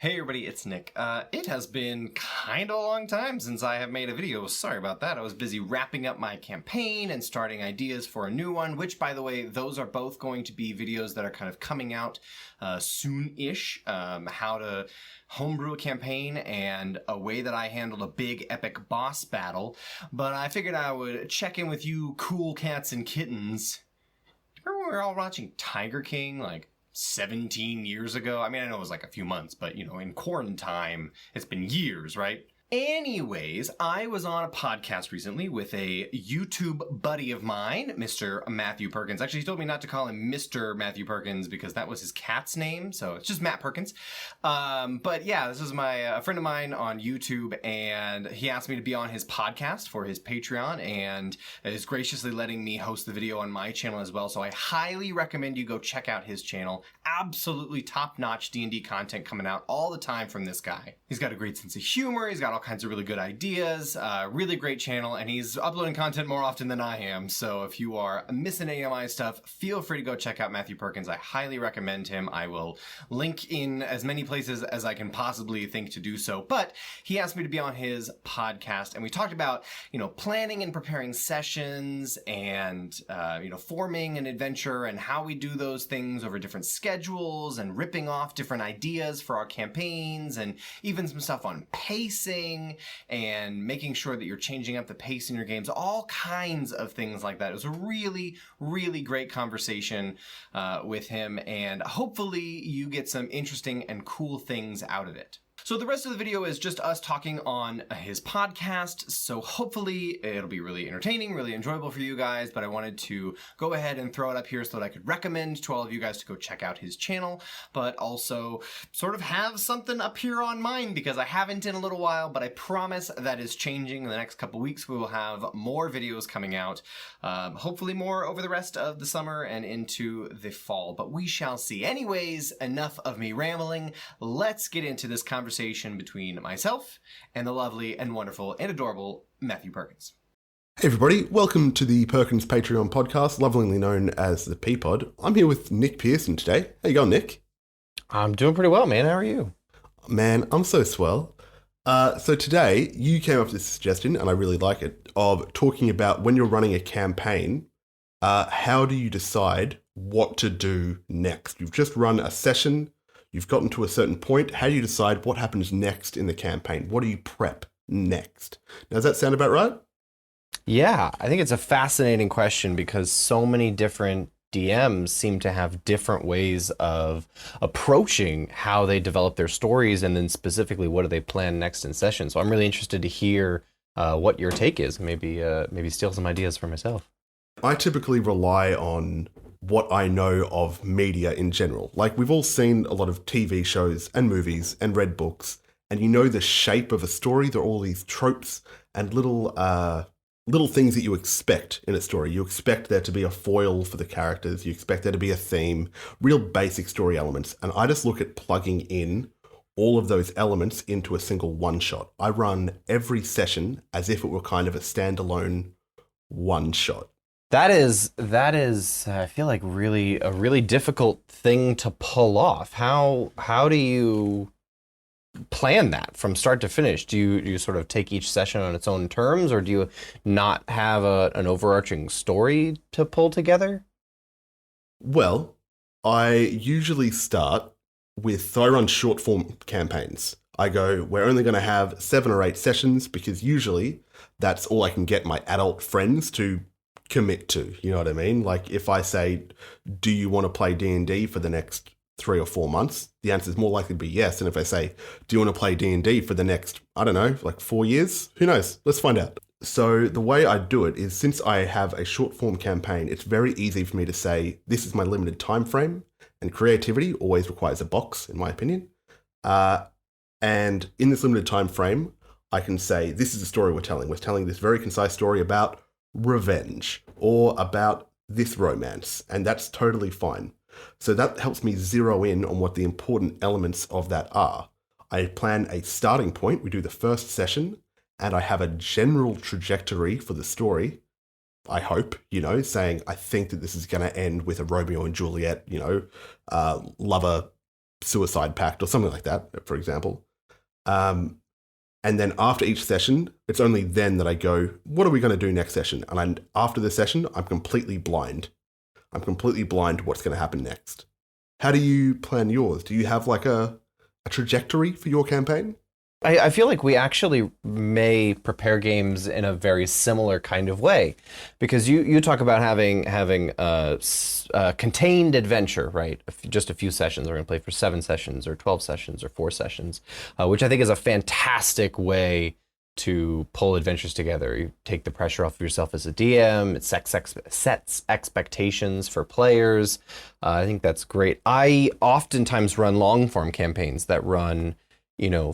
Hey everybody, it's Nick. It has been kind of a long time since I have made a video. Sorry about that. I was busy wrapping up my campaign and starting ideas for a new one, which, by the way, those are both going to be videos that are kind of coming out soon-ish. How to homebrew a campaign and a way that I handled a big epic boss battle. But I figured I would check in with you cool cats and kittens. Remember when we were all watching Tiger King, like 17 years ago? I mean, I know it was like a few months, but you know, in quarantine, it's been years, right? Anyways, I was on a podcast recently with a YouTube buddy of mine, Mr. Matthew Perkins. Actually, he told me not to call him Mr. Matthew Perkins because that was his cat's name, so it's just Matt Perkins. But yeah, this is a friend of mine on YouTube, and he asked me to be on his podcast for his Patreon, and is graciously letting me host the video on my channel as well. So I highly recommend you go check out his channel. Absolutely top-notch D&D content coming out all the time from this guy. He's got a great sense of humor. He's got all kinds of really good ideas, really great channel, and he's uploading content more often than I am. So if you are missing any of my stuff, feel free to go check out Matthew Perkins. I highly recommend him. I will link in as many places as I can possibly think to do so. But he asked me to be on his podcast, and we talked about, planning and preparing sessions and, forming an adventure and how we do those things over different schedules and ripping off different ideas for our campaigns, and even some stuff on pacing and making sure that you're changing up the pace in your games, all kinds of things like that. It was a really, really great conversation with him, and hopefully you get some interesting and cool things out of it. So the rest of the video is just us talking on his podcast, so hopefully it'll be really entertaining, really enjoyable for you guys, but I wanted to go ahead and throw it up here so that I could recommend to all of you guys to go check out his channel, but also sort of have something up here on mine because I haven't in a little while, but I promise that is changing. In the next couple weeks we will have more videos coming out, hopefully more over the rest of the summer and into the fall, but we shall see. Anyways, enough of me rambling. Let's get into this conversation between myself and the lovely and wonderful and adorable Matthew Perkins. Hey everybody, welcome to the Perkins Patreon podcast, lovingly known as the P-Pod. I'm here with Nick Pierson today. How you going, Nick? I'm doing pretty well, man. How are you? Man, I'm so swell. So today, you came up with this suggestion, and I really like it, of talking about when you're running a campaign, how do you decide what to do next? You've just run a session. You've gotten to a certain point. How do you decide what happens next in the campaign? What do you prep next? Now, does that sound about right? Yeah, I think it's a fascinating question because so many different DMs seem to have different ways of approaching how they develop their stories, and then specifically what do they plan next in session. So I'm really interested to hear what your take is. Maybe steal some ideas for myself. I typically rely on what I know of media in general. Like, we've all seen a lot of TV shows and movies and read books, and you know the shape of a story. There are all these tropes and little things that you expect in a story. You expect there to be a foil for the characters. You expect there to be a theme, real basic story elements. And I just look at plugging in all of those elements into a single one-shot. I run every session as if it were kind of a standalone one-shot. That is, I feel like a really difficult thing to pull off. How do you plan that from start to finish? Do you sort of take each session on its own terms, or do you not have an overarching story to pull together? Well, I usually start with, I run short form campaigns. I go, we're only going to have 7 or 8 sessions because usually that's all I can get my adult friends to commit to, you know what I mean? Like, if I say, do you want to play D&D for the next 3 or 4 months, the answer is more likely to be yes. And if I say, do you want to play D&D for the next, I don't know, like 4 years? Who knows? Let's find out. So the way I do it is, since I have a short form campaign, it's very easy for me to say, this is my limited time frame, and creativity always requires a box, in my opinion. And in this limited time frame, I can say, this is the story we're telling. We're telling this very concise story about revenge or about this romance, and that's totally fine. So that helps me zero in on what the important elements of that are. I plan a starting point. We do the first session, and I have a general trajectory for the story. I hope, saying I think that this is going to end with a Romeo and Juliet, lover suicide pact or something like that, for example. And then after each session, it's only then that I go, what are we going to do next session? And after the session, I'm completely blind. I'm completely blind what's going to happen next. How do you plan yours? Do you have like a trajectory for your campaign? I feel like we actually may prepare games in a very similar kind of way, because you talk about having a contained adventure, right? Just a few sessions. We're going to play for 7 sessions or 12 sessions or 4 sessions, which I think is a fantastic way to pull adventures together. You take the pressure off of yourself as a DM. It sets expectations for players. I think that's great. I oftentimes run long form campaigns that run,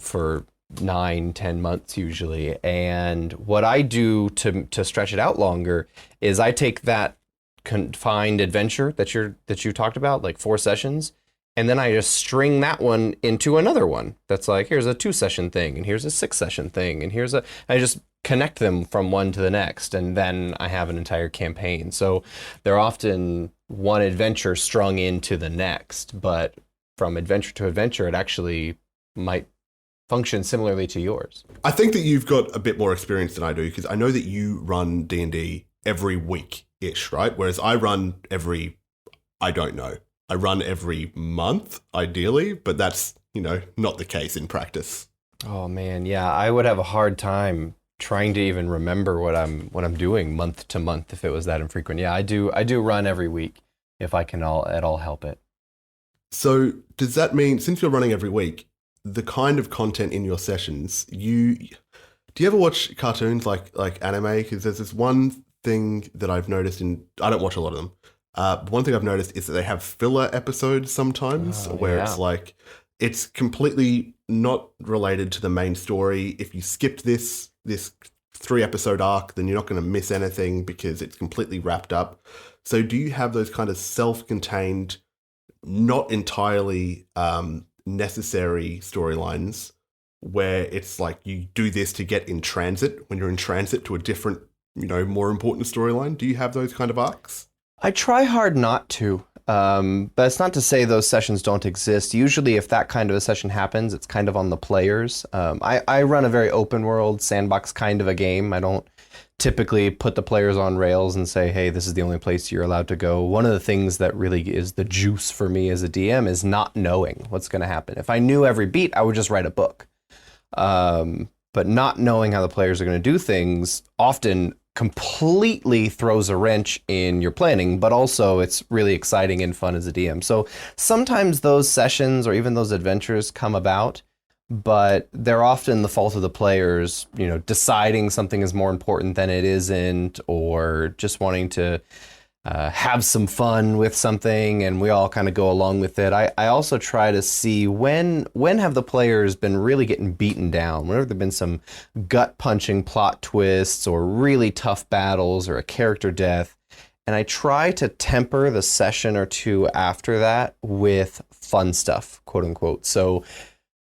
for 9-10 months usually. And what I do to stretch it out longer is I take that confined adventure that you talked about, like 4 sessions, and then I just string that one into another one. That's like, here's a 2-session thing, and here's a 6-session thing, and I just connect them from one to the next, and then I have an entire campaign. So they're often one adventure strung into the next, but from adventure to adventure, it actually might function similarly to yours. I think that you've got a bit more experience than I do, because I know that you run D&D every week-ish, right? Whereas I run I don't know. I run every month, ideally, but that's, not the case in practice. Oh man, yeah, I would have a hard time trying to even remember what I'm doing month to month if it was that infrequent. Yeah, I do run every week if I can at all help it. So does that mean, since you're running every week, the kind of content in your sessions, do you ever watch cartoons like anime? Because there's this one thing that I've noticed I don't watch a lot of them. One thing I've noticed is that they have filler episodes sometimes where it's like, it's completely not related to the main story. If you skipped this 3-episode arc, then you're not going to miss anything because it's completely wrapped up. So do you have those kind of self-contained, not entirely necessary storylines where it's like you do this to get in transit when you're in transit to a different, more important storyline? Do you have those kind of arcs? I try hard not to, but it's not to say those sessions don't exist. Usually if that kind of a session happens, it's kind of on the players. I run a very open world sandbox kind of a game. I don't typically put the players on rails and say, hey, this is the only place you're allowed to go. One of the things that really is the juice for me as a DM is not knowing what's going to happen. If I knew every beat, I would just write a book. But not knowing how the players are going to do things often completely throws a wrench in your planning, but also it's really exciting and fun as a DM. So sometimes those sessions or even those adventures come about, but they're often the fault of the players, deciding something is more important than it isn't, or just wanting to have some fun with something, and we all kind of go along with it. I also try to see when have the players been really getting beaten down, when have there been some gut-punching plot twists or really tough battles or a character death, and I try to temper the session or two after that with fun stuff, quote unquote. So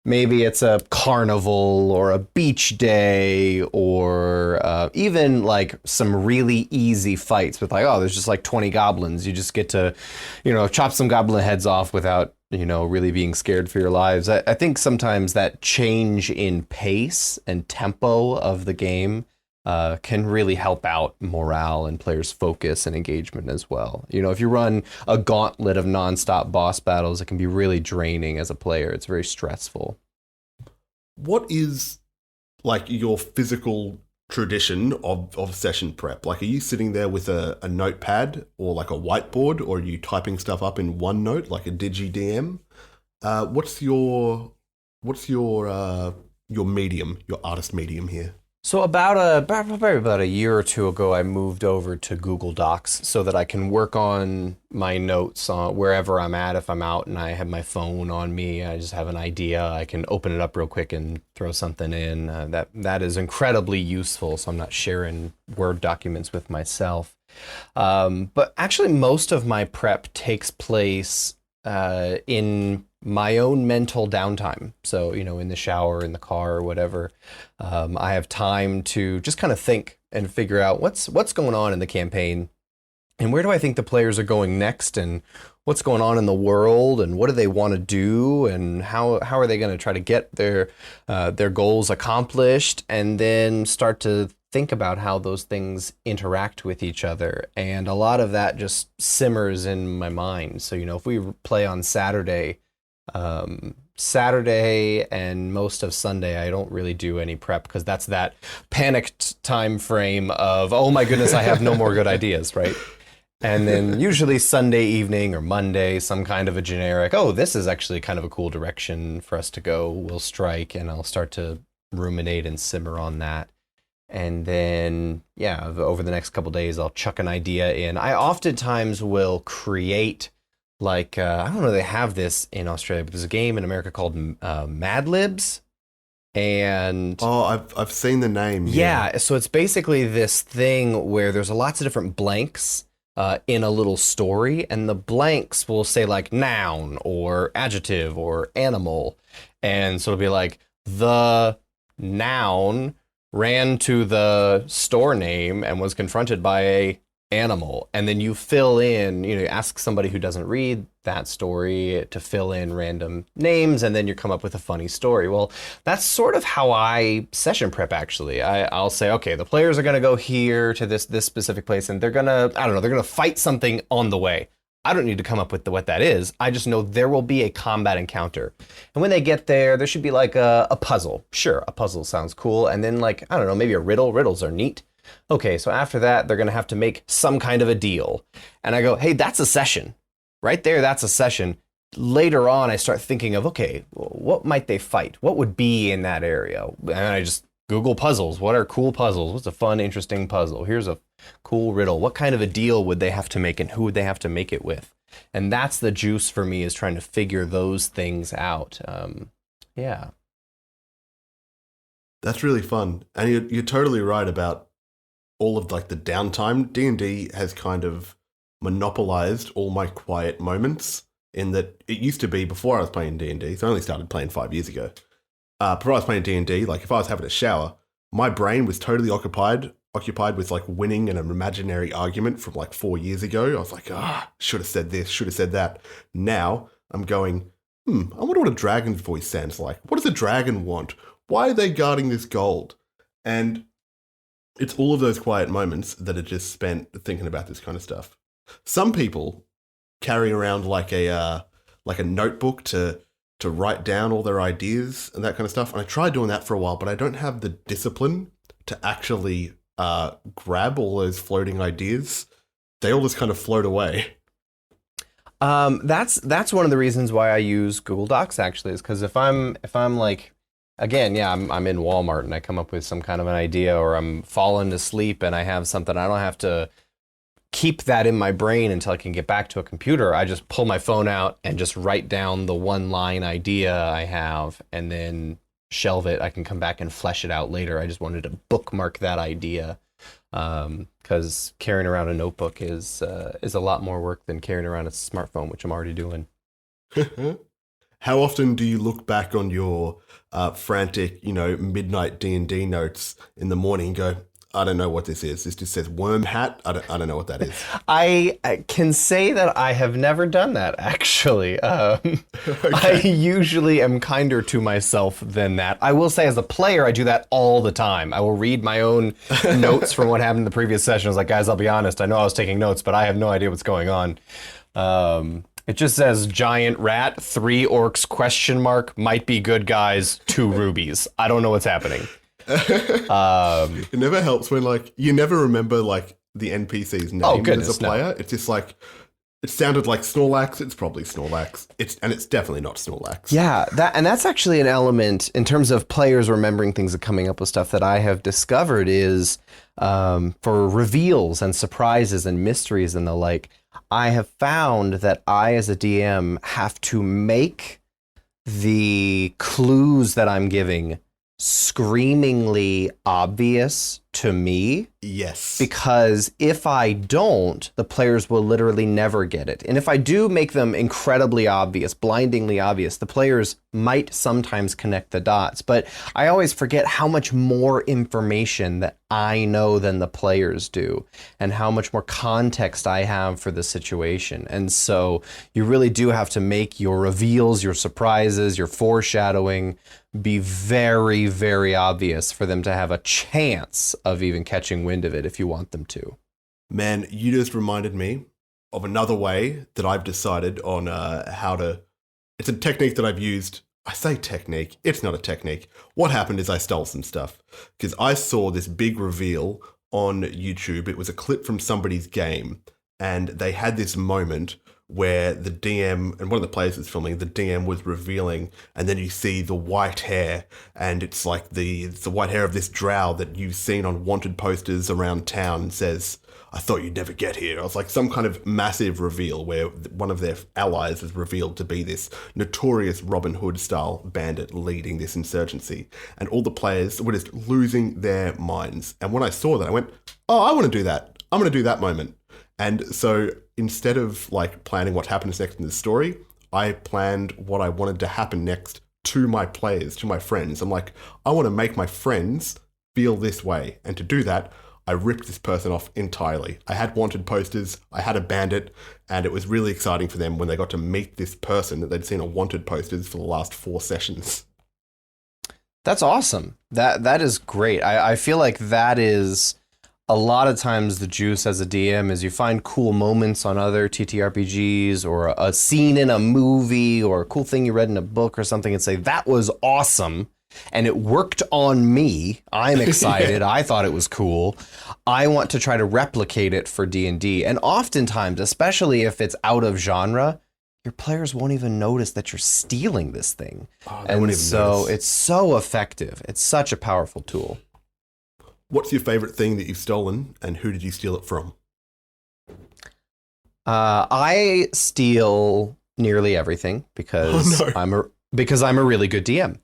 maybe it's a carnival or a beach day or even like some really easy fights with like, oh, there's just like 20 goblins. You just get to, chop some goblin heads off without, really being scared for your lives. I think sometimes that change in pace and tempo of the game can really help out morale and players' focus and engagement as well. If you run a gauntlet of nonstop boss battles, it can be really draining as a player. It's very stressful. What is like your physical tradition of session prep? Like, are you sitting there with a notepad or like a whiteboard, or are you typing stuff up in OneNote like a digi DM? What's your medium, your artist medium here? So probably about a year or two ago, I moved over to Google Docs so that I can work on my notes on wherever I'm at. If I'm out and I have my phone on me, I just have an idea, I can open it up real quick and throw something in. That is incredibly useful, so I'm not sharing Word documents with myself. But actually, most of my prep takes place in my own mental downtime. So, in the shower, in the car, or whatever, I have time to just kind of think and figure out what's going on in the campaign, and where do I think the players are going next, and what's going on in the world and what do they want to do and how are they going to try to get their goals accomplished, and then start to think about how those things interact with each other. And a lot of that just simmers in my mind. So, if we play on Saturday and most of Sunday, I don't really do any prep because that's that panicked time frame of, oh my goodness, I have no more good ideas, right? And then usually Sunday evening or Monday, some kind of a generic, oh, this is actually kind of a cool direction for us to go, we'll strike, and I'll start to ruminate and simmer on that. And then, over the next couple days, I'll chuck an idea in. I oftentimes will create, like, I don't know if they have this in Australia, but there's a game in America called Mad Libs. And I've seen the name. Yeah, so it's basically this thing where there's lots of different blanks in a little story, and the blanks will say like noun or adjective or animal. And so it'll be like, the noun ran to the store name and was confronted by a animal. And then you fill in, you ask somebody who doesn't read that story to fill in random names, and then you come up with a funny story. Well, that's sort of how I session prep, actually. I'll say, okay, the players are going to go here to this specific place, and they're going to fight something on the way. I don't need to come up with what that is. I just know there will be a combat encounter. And when they get there, there should be like a puzzle. Sure, a puzzle sounds cool. And then like, I don't know, maybe a riddle. Riddles are neat. Okay, so after that, they're going to have to make some kind of a deal. And I go, hey, that's a session. Right there, that's a session. Later on, I start thinking of, okay, what might they fight? What would be in that area? And I just Google puzzles. What are cool puzzles? What's a fun, interesting puzzle? Here's a cool riddle. What kind of a deal would they have to make, and who would they have to make it with? And that's the juice for me, is trying to figure those things out. Yeah. That's really fun. And you're totally right about all of like the downtime. D&D has kind of monopolized all my quiet moments, in that it used to be, before I was playing D&D, so I only started playing 5 years ago. Before I was playing D&D, like if I was having a shower, my brain was totally occupied with like winning an imaginary argument from like 4 years ago. I was like, should have said this, should have said that. Now I'm going, I wonder what a dragon's voice sounds like. What does a dragon want? Why are they guarding this gold? And it's all of those quiet moments that are just spent thinking about this kind of stuff. Some people carry around like a notebook to write down all their ideas and that kind of stuff. And I tried doing that for a while, but I don't have the discipline to actually grab all those floating ideas. They all just kind of float away. That's one of the reasons why I use Google Docs, actually, is because if I'm like, again, I'm in Walmart and I come up with some kind of an idea, or I'm falling asleep and I have something, I don't have to keep that in my brain until I can get back to a computer. I just pull my phone out and just write down the one line idea I have, and then shelve it. I can come back and flesh it out later. I just wanted to bookmark that idea, because carrying around a notebook is a lot more work than carrying around a smartphone, which I'm already doing. How often do you look back on your frantic, midnight D&D notes in the morning and go, I don't know what this is. This just says worm hat. I don't know what that is. I can say that I have never done that, actually. Okay. I usually am kinder to myself than that. I will say, as a player, I do that all the time. I will read my own notes from what happened in the previous session. I was like, guys, I'll be honest. I know I was taking notes, but I have no idea what's going on. It just says giant rat, 3 orcs, ? Might be good guys, 2 rubies. I don't know what's happening. It never helps when you never remember the NPC's name as a player. No. It's just it sounded like Snorlax. It's probably Snorlax. It's definitely not Snorlax. Yeah, that's actually an element in terms of players remembering things and coming up with stuff that I have discovered is for reveals and surprises and mysteries and the like. I have found that I, as a DM, have to make the clues that I'm giving screamingly obvious to me. Yes. Because if I don't, the players will literally never get it. And if I do make them incredibly obvious, blindingly obvious, the players might sometimes connect the dots. But I always forget how much more information that I know than the players do, and how much more context I have for the situation. And so you really do have to make your reveals, your surprises, your foreshadowing be very, very obvious for them to have a chance of even catching wind of it if you want them to. Man, you just reminded me of another way that I've decided on how to... It's a technique that I've used. I say technique. It's not a technique. What happened is I stole some stuff because I saw this big reveal on YouTube. It was a clip from somebody's game, and they had this moment where the DM and one of the players was filming, the DM was revealing, and then you see the white hair, and it's like the white hair of this drow that you've seen on wanted posters around town, and says, "I thought you'd never get here." It was like some kind of massive reveal where one of their allies is revealed to be this notorious Robin Hood style bandit leading this insurgency, and all the players were just losing their minds. And when I saw that, I went, "Oh, I want to do that. I'm going to do that moment." And so instead of like planning what happens next in the story, I planned what I wanted to happen next to my players, to my friends. I'm like, I want to make my friends feel this way. And to do that, I ripped this person off entirely. I had wanted posters, I had a bandit, and it was really exciting for them when they got to meet this person that they'd seen on wanted posters for the last 4 sessions. That's awesome. That is great. I feel like that is... A lot of times the juice as a DM is you find cool moments on other TTRPGs or a scene in a movie or a cool thing you read in a book or something and say, that was awesome and it worked on me. I'm excited. I thought it was cool. I want to try to replicate it for D&D. And oftentimes, especially if it's out of genre, your players won't even notice that you're stealing this thing. And so it's so effective. It's such a powerful tool. What's your favorite thing that you've stolen, and who did you steal it from? I steal nearly everything because I'm a really good DM.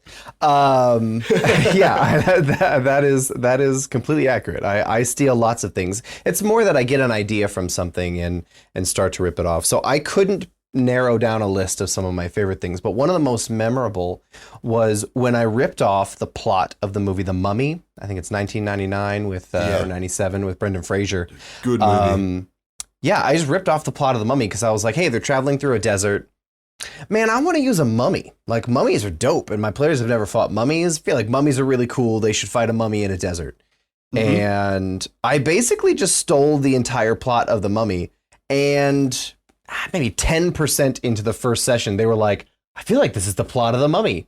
Yeah, that is completely accurate. I steal lots of things. It's more that I get an idea from something and start to rip it off. So I couldn't narrow down a list of some of my favorite things, but one of the most memorable was when I ripped off the plot of the movie The Mummy. I think it's 1999 with or 97 with Brendan Fraser. Good movie. Yeah, I just ripped off the plot of The Mummy because I was like, hey, they're traveling through a desert. Man, I want to use a mummy. Like, mummies are dope, and my players have never fought mummies. I feel like mummies are really cool. They should fight a mummy in a desert. Mm-hmm. And I basically just stole the entire plot of The Mummy, and maybe 10% into the first session, they were like, I feel like this is the plot of The Mummy.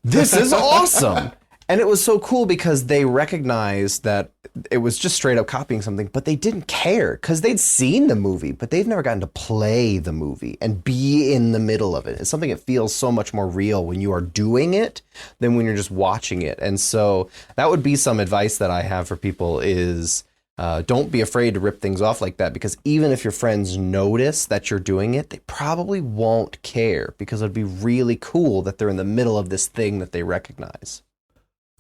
This is awesome. And it was so cool because they recognized that it was just straight up copying something, but they didn't care because they'd seen the movie, but they've never gotten to play the movie and be in the middle of it. It's something that feels so much more real when you are doing it than when you're just watching it. And so that would be some advice that I have for people is don't be afraid to rip things off like that, because even if your friends notice that you're doing it, they probably won't care because it'd be really cool that they're in the middle of this thing that they recognize.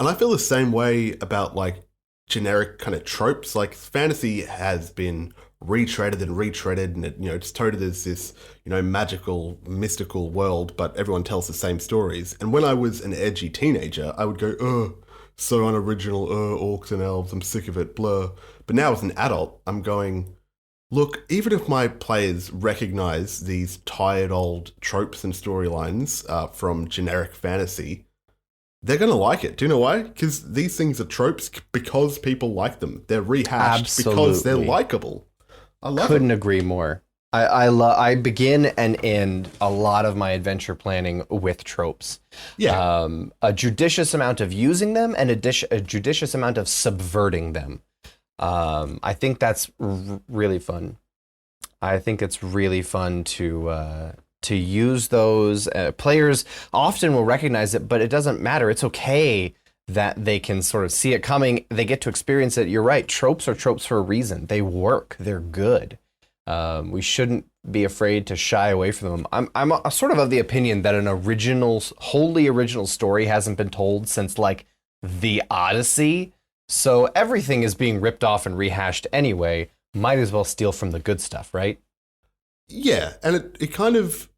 And I feel the same way about like generic kind of tropes. Like fantasy has been retreaded and retreaded, and it's touted as this, magical, mystical world, but everyone tells the same stories. And when I was an edgy teenager, I would go, so unoriginal, orcs and elves, I'm sick of it, blur. But now as an adult, I'm going, look, even if my players recognize these tired old tropes and storylines from generic fantasy, they're going to like it. Do you know why? Because these things are tropes because people like them. They're rehashed because they're likable. I love it. Couldn't agree more. I begin and end a lot of my adventure planning with tropes. Yeah. A judicious amount of using them and a judicious amount of subverting them. I think that's really fun. I think it's really fun to use those. Players often will recognize it, but it doesn't matter. It's okay that they can sort of see it coming. They get to experience it. You're right. Tropes are tropes for a reason. They work. They're good. We shouldn't be afraid to shy away from them. I'm sort of the opinion that an wholly original story hasn't been told since like the Odyssey. So everything is being ripped off and rehashed anyway. Might as well steal from the good stuff, right? Yeah, and it kind of,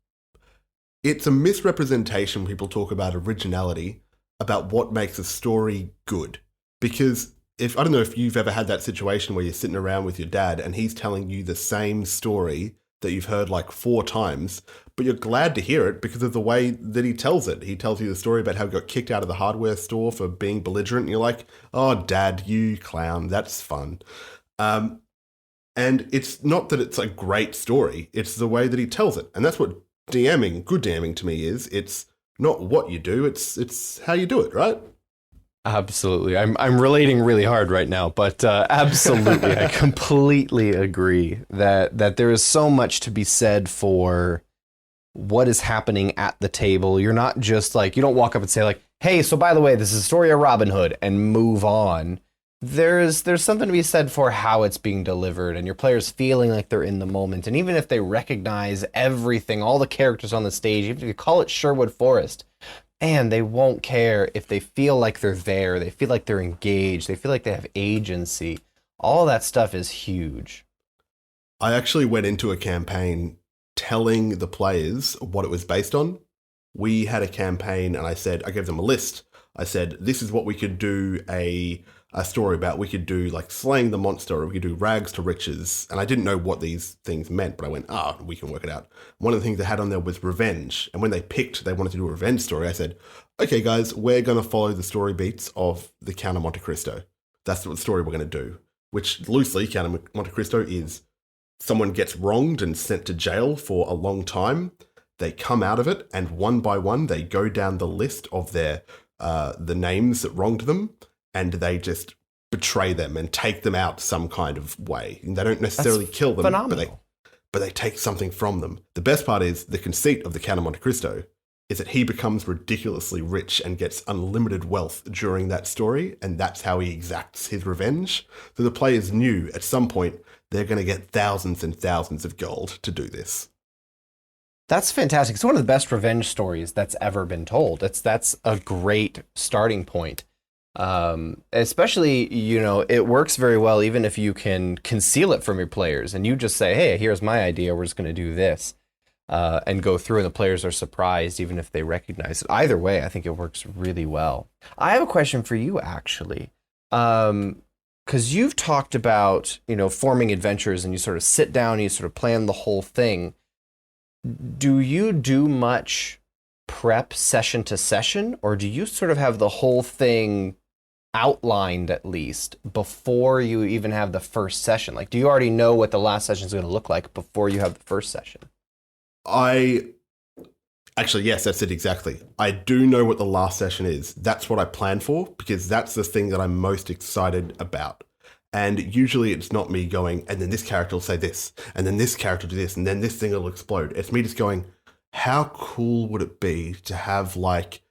it's a misrepresentation when people talk about originality, about what makes a story good. Because I don't know if you've ever had that situation where you're sitting around with your dad and he's telling you the same story that you've heard like 4 times, but you're glad to hear it because of the way that he tells it. He tells you the story about how he got kicked out of the hardware store for being belligerent, and you're like, oh, Dad, you clown, that's fun. And it's not that it's a great story, it's the way that he tells it. And that's what DMing, good DMing to me is. It's not what you do, it's how you do it, right? Absolutely. I'm relating really hard right now, but absolutely, I completely agree that there is so much to be said for what is happening at the table. You're not just like, you don't walk up and say like, hey, so by the way, this is the story of Robin Hood, and move on. There's something to be said for how it's being delivered and your players feeling like they're in the moment. And even if they recognize everything, all the characters on the stage, even if you call it Sherwood Forest, and they won't care if they feel like they're there, they feel like they're engaged, they feel like they have agency. All that stuff is huge. I actually went into a campaign telling the players what it was based on. We had a campaign and I gave them a list. I said, this is what we could do a story about. We could do like slaying the monster, or we could do rags to riches. And I didn't know what these things meant, but I went, we can work it out. One of the things they had on there was revenge. And when they wanted to do a revenge story, I said, okay, guys, we're going to follow the story beats of the Count of Monte Cristo. That's what story we're going to do, which loosely, Count of Monte Cristo is someone gets wronged and sent to jail for a long time. They come out of it, and one by one, they go down the list of the names that wronged them, and they just betray them and take them out some kind of way. And they don't necessarily kill them, but they take something from them. The best part is the conceit of the Count of Monte Cristo is that he becomes ridiculously rich and gets unlimited wealth during that story, and that's how he exacts his revenge. So the players knew at some point they're going to get thousands and thousands of gold to do this. That's fantastic. It's one of the best revenge stories that's ever been told. That's a great starting point. Especially, it works very well even if you can conceal it from your players and you just say, hey, here's my idea, we're just going to do this, and go through, and the players are surprised even if they recognize it. Either way, I think it works really well. I have a question for you, actually, because you've talked about, forming adventures, and you sort of sit down and you sort of plan the whole thing. Do you do much prep session to session, or do you sort of have the whole thing outlined at least before you even have the first session? Like, do you already know what the last session is going to look like before you have the first session? Actually, yes, that's it exactly. I do know what the last session is. That's what I plan for, because that's the thing that I'm most excited about. And usually it's not me going, and then this character will say this, and then this character will do this, and then this thing will explode. It's me just going, how cool would it be to have like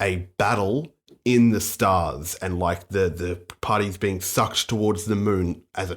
a battle in the stars, and like the party's being sucked towards the moon as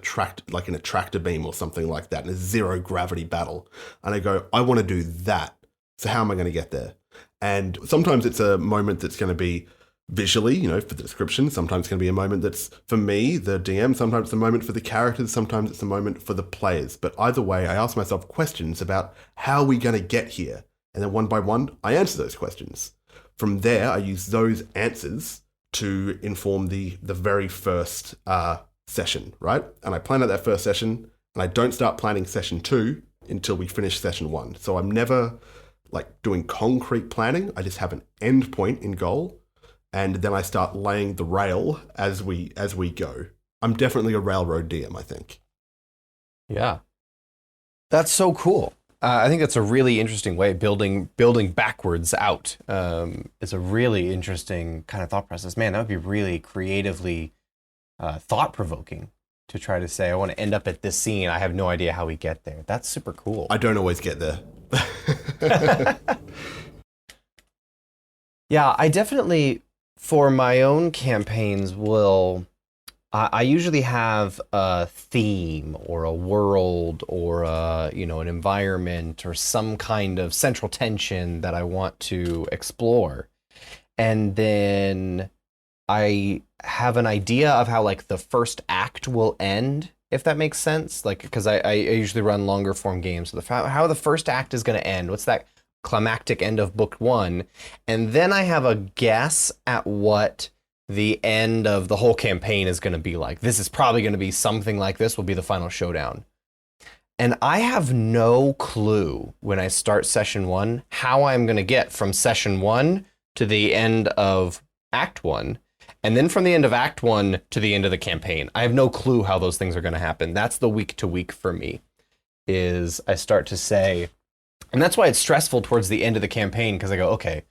like an attractor beam or something like that, in a zero gravity battle. And I go, I want to do that. So how am I going to get there? And sometimes it's a moment that's going to be visually, for the description. Sometimes it's going to be a moment that's for me, the DM. Sometimes it's a moment for the characters. Sometimes it's a moment for the players. But either way, I ask myself questions about how are we going to get here? And then one by one, I answer those questions. From there, I use those answers to inform the very first session, right? And I plan out that first session, and I don't start planning session 2 until we finish session 1. So I'm never like doing concrete planning. I just have an end point in goal, and then I start laying the rail as we go. I'm definitely a railroad DM, I think. Yeah, that's so cool. I think that's a really interesting way of building backwards out. It's a really interesting kind of thought process. Man, that would be really creatively thought-provoking to try to say, I want to end up at this scene. I have no idea how we get there. That's super cool. I don't always get there. Yeah, I definitely, for my own campaigns, I usually have a theme or a world or an environment or some kind of central tension that I want to explore. And then I have an idea of how like the first act will end, if that makes sense. Like, because I usually run longer form games. So how the first act is going to end. What's that climactic end of book one? And then I have a guess at what the end of the whole campaign is going to be like. This is probably going to be something like this will be the final showdown. And I have no clue when I start session one how I'm going to get from session one to the end of act one. And then from the end of act one to the end of the campaign. I have no clue how those things are going to happen. That's the week to week for me, is I start to say, and that's why it's stressful towards the end of the campaign, because I go, okay,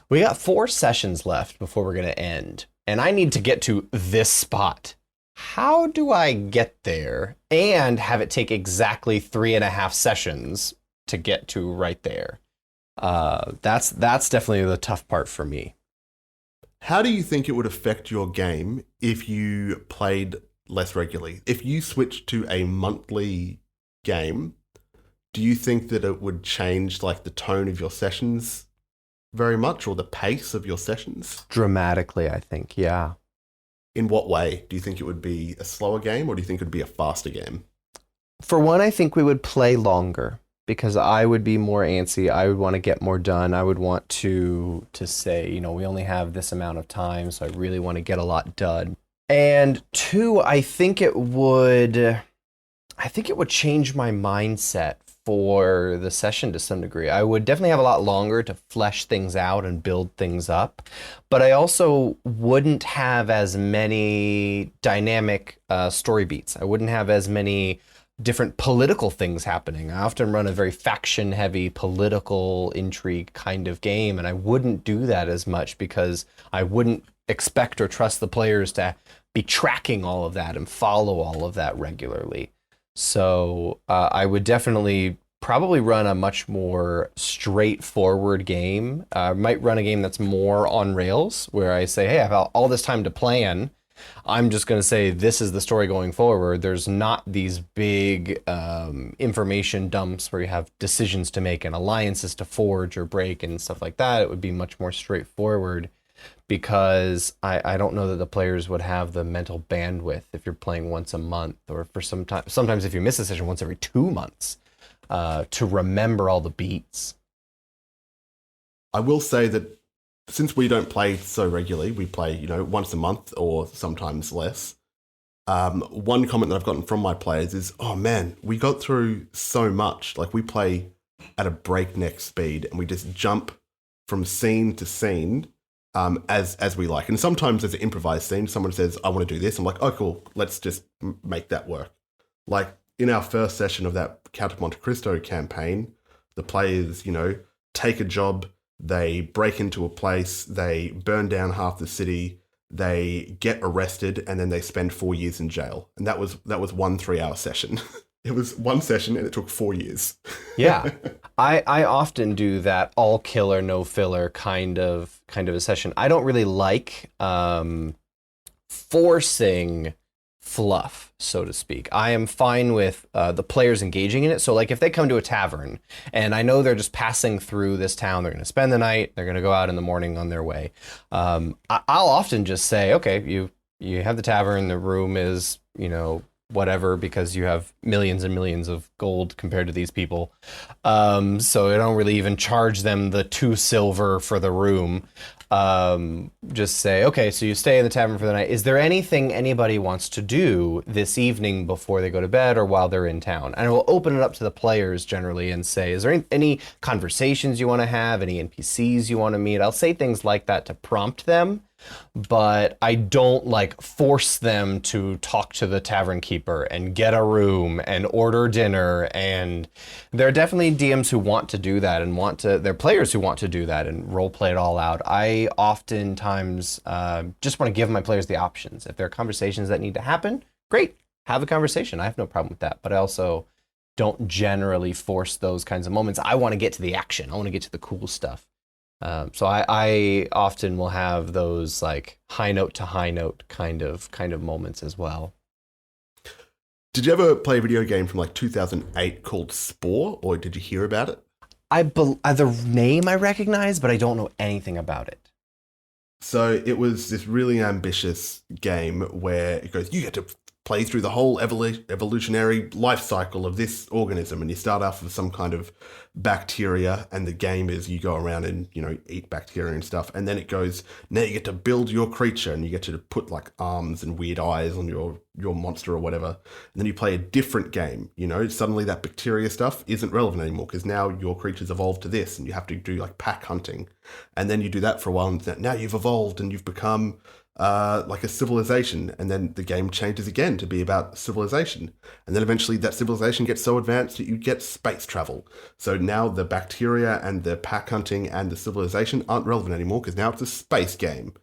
we got 4 sessions left before we're going to end. And I need to get to this spot. How do I get there and have it take exactly 3.5 sessions to get to right there? That's definitely the tough part for me. How do you think it would affect your game if you played less regularly? If you switched to a monthly game, do you think that it would change like the tone of your sessions very much, or the pace of your sessions? Dramatically, I think, yeah. In what way? Do you think it would be a slower game, or do you think it would be a faster game? For one, I think we would play longer, because I would be more antsy. I would want to get more done. I would want to say, you know, we only have this amount of time, so I really want to get a lot done. And 2, I think it would change my mindset for the session to some degree. I would definitely have a lot longer to flesh things out and build things up, but I also wouldn't have as many dynamic story beats. I wouldn't have as many different political things happening. I often run a very faction-heavy political intrigue kind of game, and I wouldn't do that as much because I wouldn't expect or trust the players to be tracking all of that and follow all of that regularly. So I would definitely probably run a much more straightforward game. I might run a game that's more on rails, where I say, hey, I've got all this time to plan. I'm just going to say this is the story going forward. There's not these big information dumps where you have decisions to make and alliances to forge or break and stuff like that. It would be much more straightforward, because I don't know that the players would have the mental bandwidth if you're playing once a month, or for sometimes if you miss a session once every 2 months, to remember all the beats. I will say that since we don't play so regularly, we play, you know, once a month or sometimes less. One comment that I've gotten from my players is, oh man, we got through so much. Like, we play at a breakneck speed and we just jump from scene to scene as we like. And sometimes there's an improvised scene. Someone says, I want to do this. I'm like, oh, cool. Let's just make that work. Like in our first session of that Count of Monte Cristo campaign, the players, you know, take a job, they break into a place, they burn down half the city, they get arrested, and then they spend 4 years in jail. And that was 1 3-hour session. It was one session and it took 4 years. Yeah. I often do that all killer, no filler kind of a session. I don't really like forcing fluff, so to speak. I am fine with the players engaging in it. So like if they come to a tavern and I know they're just passing through this town, they're going to spend the night, they're going to go out in the morning on their way. I'll often just say, okay, you have the tavern, the room is, you know, whatever, because you have millions and millions of gold compared to these people. So I don't really even charge them the 2 silver for the room. Just say, okay, so you stay in the tavern for the night. Is there anything anybody wants to do this evening before they go to bed or while they're in town? And I will open it up to the players generally and say, is there any conversations you want to have, any NPCs you want to meet? I'll say things like that to prompt them, but I don't like force them to talk to the tavern keeper and get a room and order dinner. And there are definitely DMs who want to do that and they're players who want to do that and role play it all out. I oftentimes just want to give my players the options. If there are conversations that need to happen, great, have a conversation. I have no problem with that. But I also don't generally force those kinds of moments. I want to get to the action. I want to get to the cool stuff. So I often will have those like high note to high note kind of moments as well. Did you ever play a video game from like 2008 called Spore, or did you hear about it? The name I recognize, but I don't know anything about it. So it was this really ambitious game where it goes, you get to play through the whole evolutionary life cycle of this organism, and you start off with some kind of bacteria, and the game is you go around and, you know, eat bacteria and stuff, and then it goes, now you get to build your creature, and you get to put like arms and weird eyes on your monster or whatever, and then you play a different game. You know, suddenly that bacteria stuff isn't relevant anymore because now your creature's evolved to this, and you have to do like pack hunting, and then you do that for a while, and now you've evolved and you've become like a civilization, and then the game changes again to be about civilization, and then eventually that civilization gets so advanced that you get space travel. So now the bacteria and the pack hunting and the civilization aren't relevant anymore because now it's a space game.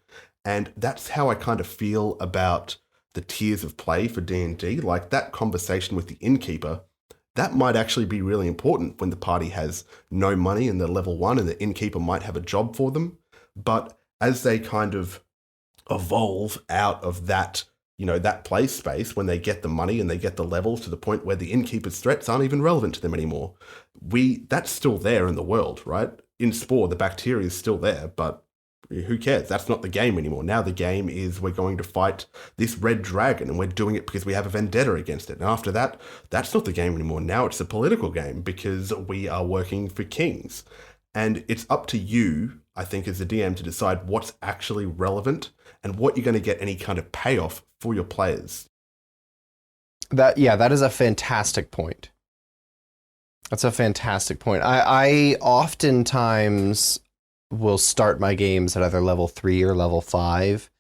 And that's how I kind of feel about the tiers of play for D&D. Like that conversation with the innkeeper, that might actually be really important when the party has no money and they're level 1, and the innkeeper might have a job for them. But as they kind of evolve out of that, you know, that play space, when they get the money and they get the levels to the point where the innkeeper's threats aren't even relevant to them anymore, that's still there in the world, right? In Spore, the bacteria is still there, but who cares? That's not the game anymore. Now the game is we're going to fight this red dragon, and we're doing it because we have a vendetta against it. And after that, that's not the game anymore. Now it's a political game because we are working for kings. And it's up to you, I think, as a DM to decide what's actually relevant and what you're going to get any kind of payoff for your players. That is a fantastic point. That's a fantastic point. I oftentimes will start my games at either level 3 or level 5.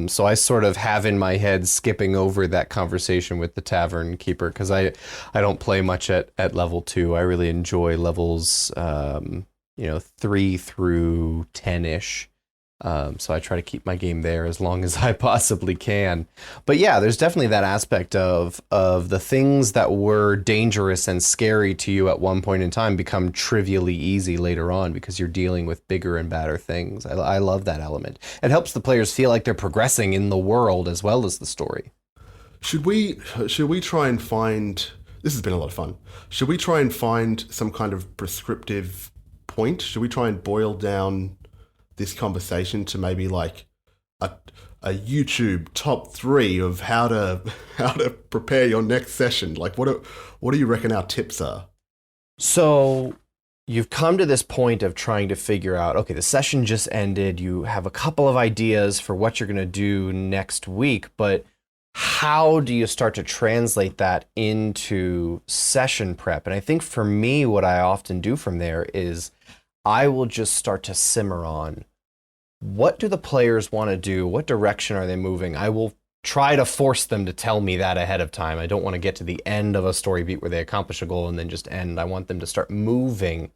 So I sort of have in my head skipping over that conversation with the tavern keeper because I don't play much at level 2. I really enjoy levels 3 through 10-ish. So I try to keep my game there as long as I possibly can. But yeah, there's definitely that aspect of the things that were dangerous and scary to you at one point in time become trivially easy later on because you're dealing with bigger and badder things. I love that element. It helps the players feel like they're progressing in the world as well as the story. Should we try and find... This has been a lot of fun. Should we try and find some kind of prescriptive point? Should we try and boil down this conversation to maybe like a YouTube top 3 of how to prepare your next session? Like what do you reckon our tips are? So you've come to this point of trying to figure out, okay, the session just ended. You have a couple of ideas for what you're going to do next week, but how do you start to translate that into session prep? And I think for me, what I often do from there is I will just start to simmer on what do the players want to do? What direction are they moving? I will try to force them to tell me that ahead of time. I don't want to get to the end of a story beat where they accomplish a goal and then just end. I want them to start moving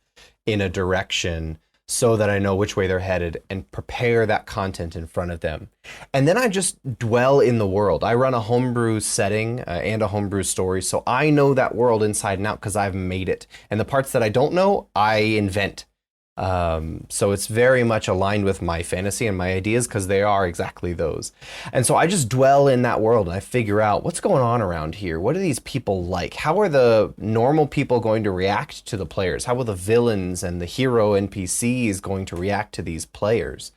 in a direction so that I know which way they're headed and prepare that content in front of them. And then I just dwell in the world. I run a homebrew setting and a homebrew story, so I know that world inside and out because I've made it. And the parts that I don't know, I invent. So it's very much aligned with my fantasy and my ideas because they are exactly those. And so I just dwell in that world and I figure out what's going on around here. What are these people like? How are the normal people going to react to the players? How will the villains and the hero NPCs going to react to these players?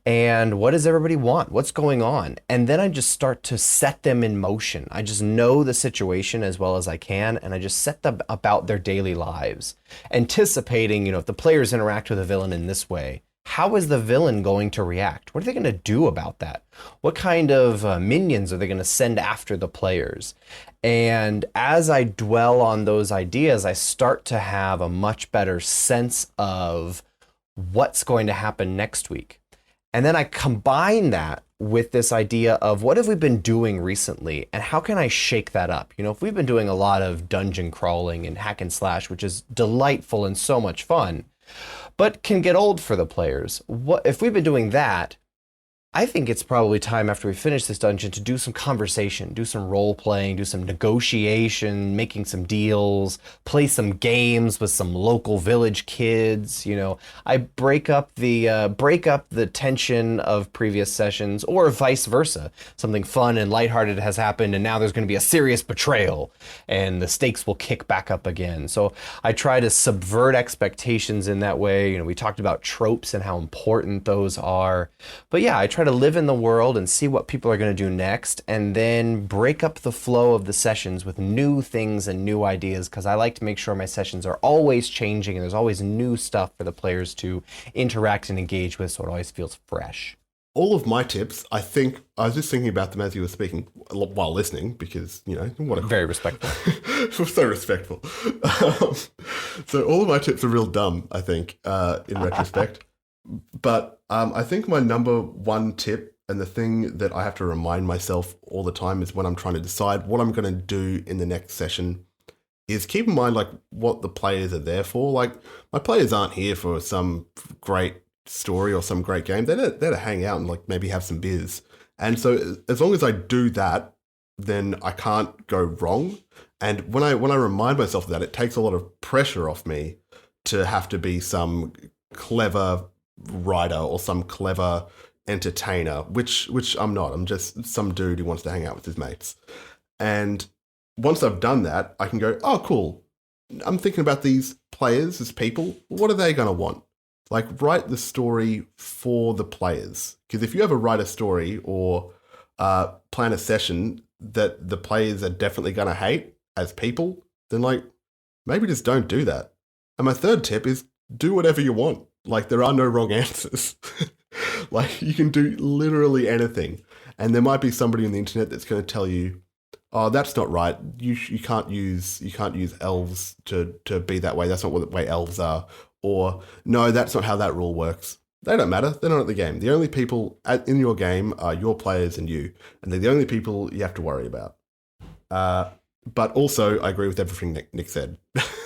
And what does everybody want? What's going on? And then I just start to set them in motion. I just know the situation as well as I can, and I just set them about their daily lives, anticipating, if the players interact with a villain in this way, how is the villain going to react? What are they going to do about that? What kind of minions are they going to send after the players? And as I dwell on those ideas, I start to have a much better sense of what's going to happen next week. And then I combine that with this idea of what have we been doing recently and how can I shake that up? If we've been doing a lot of dungeon crawling and hack and slash, which is delightful and so much fun, but can get old for the players. What if we've been doing that? I think it's probably time after we finish this dungeon to do some conversation, do some role playing, do some negotiation, making some deals, play some games with some local village kids. I break up the tension of previous sessions, or vice versa. Something fun and lighthearted has happened, and now there's going to be a serious betrayal, and the stakes will kick back up again. So I try to subvert expectations in that way. We talked about tropes and how important those are, but yeah, I try to live in the world and see what people are going to do next, and then break up the flow of the sessions with new things and new ideas, because I like to make sure my sessions are always changing and there's always new stuff for the players to interact and engage with, so it always feels fresh. All of my tips, I think, I was just thinking about them as you were speaking while listening, because, what a... Very respectful. So respectful. So all of my tips are real dumb, I think, in retrospect. But I think my number one tip, and the thing that I have to remind myself all the time, is when I'm trying to decide what I'm going to do in the next session, is keep in mind what the players are there for. My players aren't here for some great story or some great game. They're there to hang out and maybe have some beers. And so as long as I do that, then I can't go wrong. And when I remind myself of that, it takes a lot of pressure off me to have to be some clever writer or some clever entertainer, which I'm not. I'm just some dude who wants to hang out with his mates. And once I've done that, I can go, oh, cool. I'm thinking about these players as people. What are they going to want? Write the story for the players. Because if you ever write a story or plan a session that the players are definitely going to hate as people, then maybe just don't do that. And my third tip is do whatever you want. There are no wrong answers. You can do literally anything. And there might be somebody on the internet that's going to tell you, oh, that's not right. You can't use elves to be that way. That's not what the way elves are. Or, no, that's not how that rule works. They don't matter. They're not at the game. The only people in your game are your players and you. And they're the only people you have to worry about. But also, I agree with everything Nick said.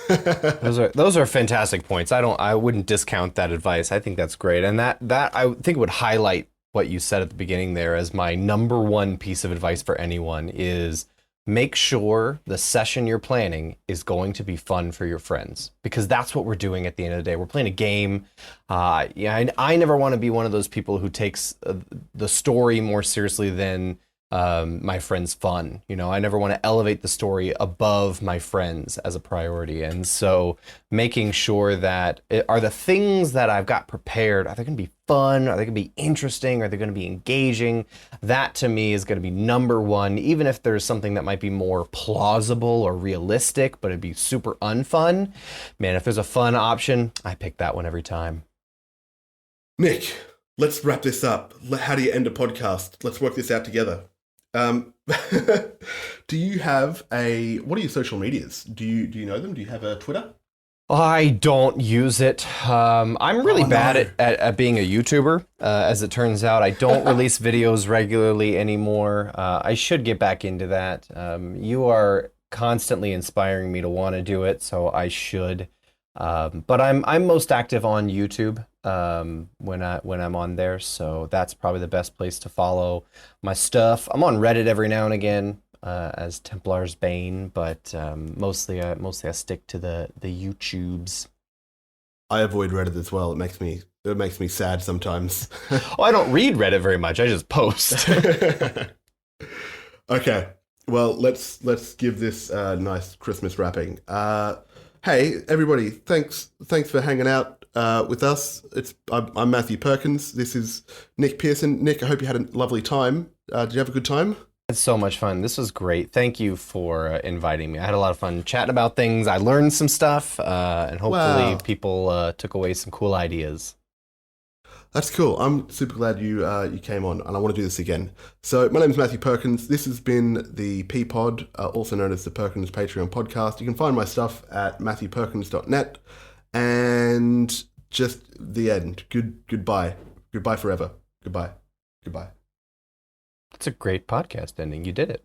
Those are fantastic points. I wouldn't discount that advice. I think that's great. And that I think would highlight what you said at the beginning there as my number one piece of advice for anyone is make sure the session you're planning is going to be fun for your friends, because that's what we're doing at the end of the day. We're playing a game. I never want to be one of those people who takes the story more seriously than my friends' fun. I never want to elevate the story above my friends as a priority. And so making sure that are the things that I've got prepared, are they going to be fun? Are they going to be interesting? Are they going to be engaging? That to me is going to be number one, even if there's something that might be more plausible or realistic, but it'd be super unfun. Man, if there's a fun option, I pick that one every time. Nick, let's wrap this up. How do you end a podcast? Let's work this out together. Do you have what are your social medias? Do you know them? Do you have a Twitter? I don't use it. I'm really bad at being a YouTuber. As it turns out, I don't release videos regularly anymore. I should get back into that. You are constantly inspiring me to want to do it, so I should. But I'm most active on YouTube when I'm on there, so that's probably the best place to follow my stuff. I'm on Reddit every now and again as Templar's Bane, but mostly I stick to the YouTubes. I avoid Reddit as well. It makes me sad sometimes. I don't read Reddit very much. I just post. Okay, well let's give this a nice Christmas wrapping. Hey everybody, thanks for hanging out with us. I'm Matthew Perkins. This is Nick Pierson. Nick, I hope you had a lovely time. Did you have a good time? It's so much fun. This was great. Thank you for inviting me. I had a lot of fun chatting about things. I learned some stuff, and hopefully people took away some cool ideas. That's cool. I'm super glad you came on, and I want to do this again. So my name is Matthew Perkins. This has been the P-Pod, also known as the Perkins Patreon podcast. You can find my stuff at matthewperkins.net. And just the end. Goodbye. Goodbye forever. Goodbye. It's a great podcast ending. You did it.